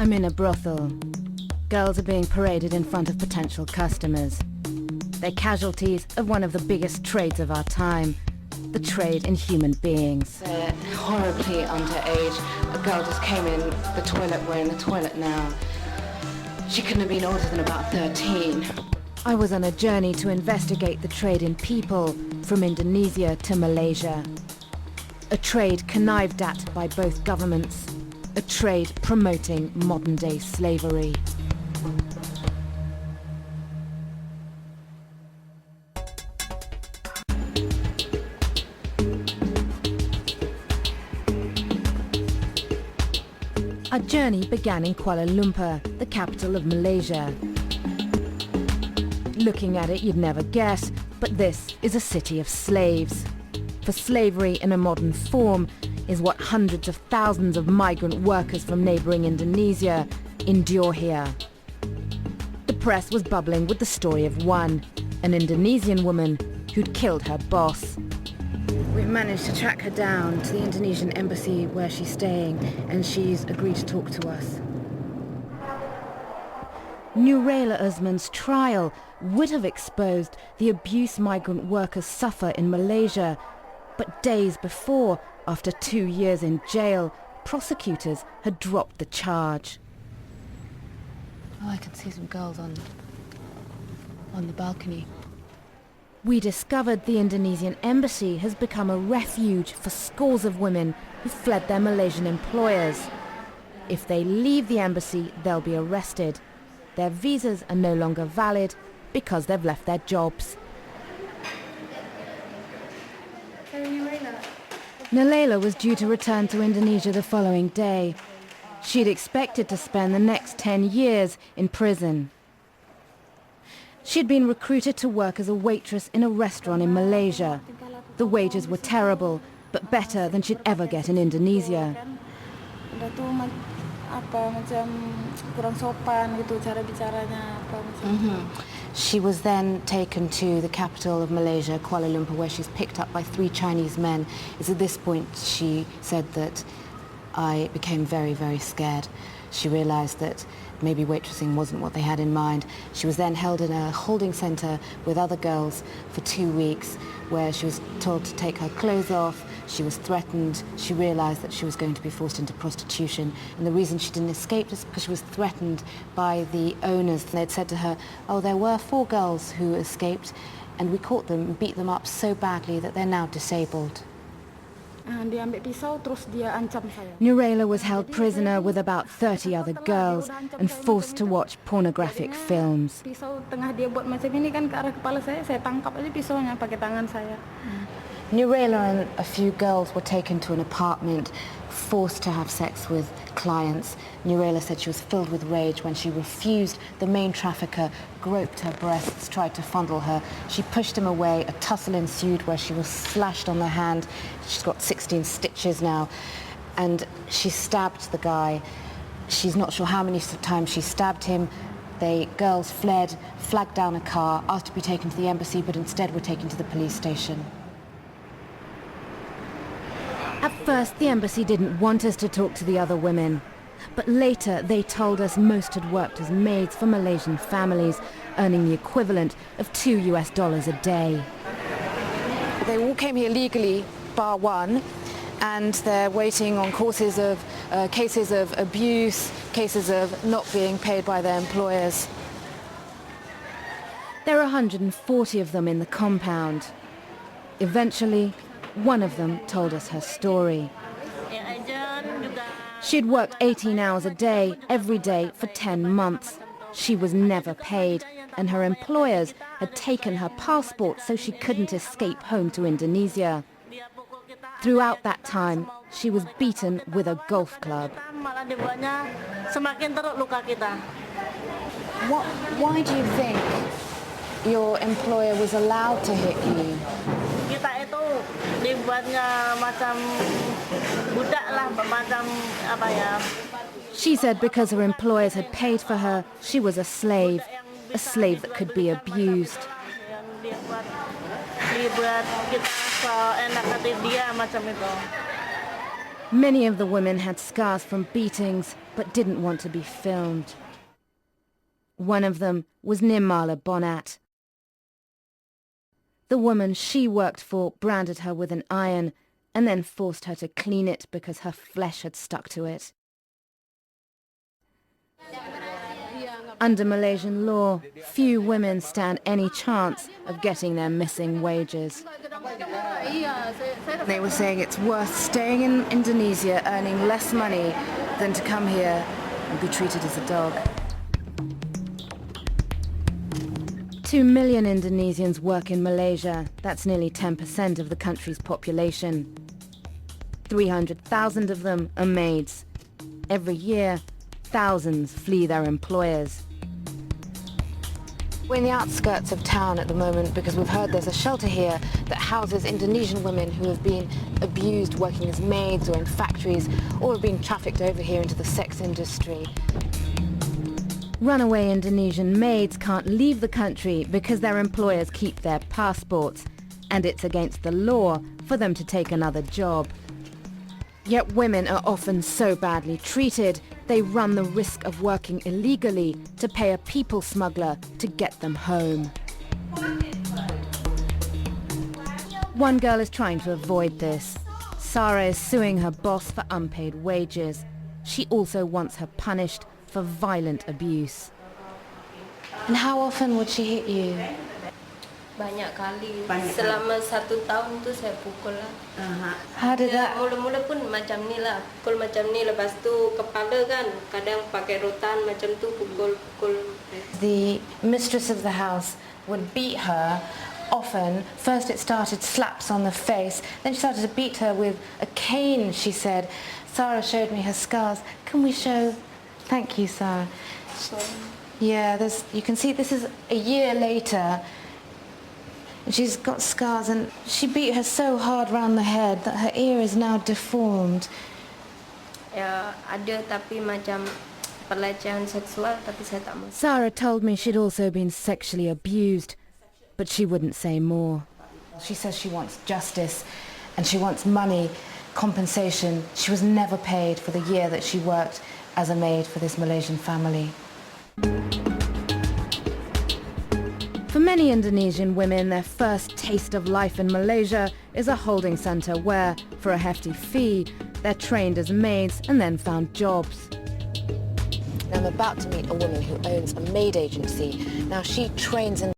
I'm in a brothel. Girls are being paraded in front of potential customers. They're casualties of one of the biggest trades of our time, the trade in human beings. They're horribly underage. A girl just came in the toilet, we're in the toilet now. She couldn't have been older than about 13. I was on a journey to investigate the trade in people from Indonesia to Malaysia. A trade connived at by both governments. A trade promoting modern-day slavery. Our journey began in Kuala Lumpur, the capital of Malaysia. Looking at it, you'd never guess, but this is a city of slaves. For slavery in a modern form is what hundreds of thousands of migrant workers from neighbouring Indonesia endure here. The press was bubbling with the story of one, an Indonesian woman who'd killed her boss. We managed to track her down to the Indonesian Embassy where she's staying, and she's agreed to talk to us. Nurayla Usman's trial would have exposed the abuse migrant workers suffer in Malaysia, but days before, after 2 years in jail, prosecutors had dropped the charge. Oh, I can see some girls on the balcony. We discovered the Indonesian Embassy has become a refuge for scores of women who fled their Malaysian employers. If they leave the embassy, they'll be arrested. Their visas are no longer valid because they've left their jobs. Nurayla was due to return to Indonesia the following day. She'd expected to spend the next 10 years in prison. She'd been recruited to work as a waitress in a restaurant in Malaysia. The wages were terrible, but better than she'd ever get in Indonesia. She was then taken to the capital of Malaysia, Kuala Lumpur, where she's picked up by 3 Chinese men. It's at this point she said that I became very, very scared. She realized that maybe waitressing wasn't what they had in mind. She was then held in a holding center with other girls for 2 weeks, where she was told to take her clothes off. She was threatened. She realized that she was going to be forced into prostitution. And the reason she didn't escape is because she was threatened by the owners. They'd said to her, oh, there were 4 girls who escaped, and we caught them and beat them up so badly that they're now disabled. Nurayla was held prisoner with about 30 other girls and forced to watch pornographic films. Nurayla and a few girls were taken to an apartment, forced to have sex with clients. Nurayla said she was filled with rage when she refused. The main trafficker groped her breasts, tried to fondle her. She pushed him away. A tussle ensued where she was slashed on the hand. She's got 16 stitches now. And she stabbed the guy. She's not sure how many times she stabbed him. The girls fled, flagged down a car, asked to be taken to the embassy, but instead were taken to the police station. At first, the embassy didn't want us to talk to the other women. But later, they told us most had worked as maids for Malaysian families, earning the equivalent of $2 a day. They all came here legally, bar one, and they're waiting on cases of abuse, cases of not being paid by their employers. There are 140 of them in the compound. Eventually, one of them told us her story. She'd worked 18 hours a day, every day, for 10 months. She was never paid, and her employers had taken her passport so she couldn't escape home to Indonesia. Throughout that time, she was beaten with a golf club. Why do you think your employer was allowed to hit you? She said because her employers had paid for her, she was a slave that could be abused. Many of the women had scars from beatings, but didn't want to be filmed. One of them was Nirmala Bonat. The woman she worked for branded her with an iron and then forced her to clean it because her flesh had stuck to it. Under Malaysian law, few women stand any chance of getting their missing wages. They were saying it's worth staying in Indonesia earning less money than to come here and be treated as a dog. 2 million Indonesians work in Malaysia. That's nearly 10% of the country's population. 300,000 of them are maids. Every year, thousands flee their employers. We're in the outskirts of town at the moment because we've heard there's a shelter here that houses Indonesian women who have been abused working as maids or in factories or have been trafficked over here into the sex industry. Runaway Indonesian maids can't leave the country because their employers keep their passports, and it's against the law for them to take another job. Yet women are often so badly treated, they run the risk of working illegally to pay a people smuggler to get them home. One girl is trying to avoid this. Sarah is suing her boss for unpaid wages. She also wants her punished for violent abuse. And how often would she hit you? Banyak kali. Selama 1 tahun tu saya pukul lah. How did that... Mula-mula pun macam ni lah, pukul macam ni, lepas tu kepala kan, kadang pakai rotan macam tu pukul. The mistress of the house would beat her often. First it started slaps on the face, then she started to beat her with a cane, she said. Sarah showed me her scars. Can we show... Thank you, Sarah. Yeah, you can see this is a year later. And she's got scars and she beat her so hard round the head that her ear is now deformed. Ya, ada tapi macam pelecehan seksual, tapi saya tak mau. Sarah told me she'd also been sexually abused, but she wouldn't say more. She says she wants justice and she wants money, compensation. She was never paid for the year that she worked as a maid for this Malaysian family. For many Indonesian women, their first taste of life in Malaysia is a holding centre where, for a hefty fee, they're trained as maids and then found jobs. Now I'm about to meet a woman who owns a maid agency. Now she trains in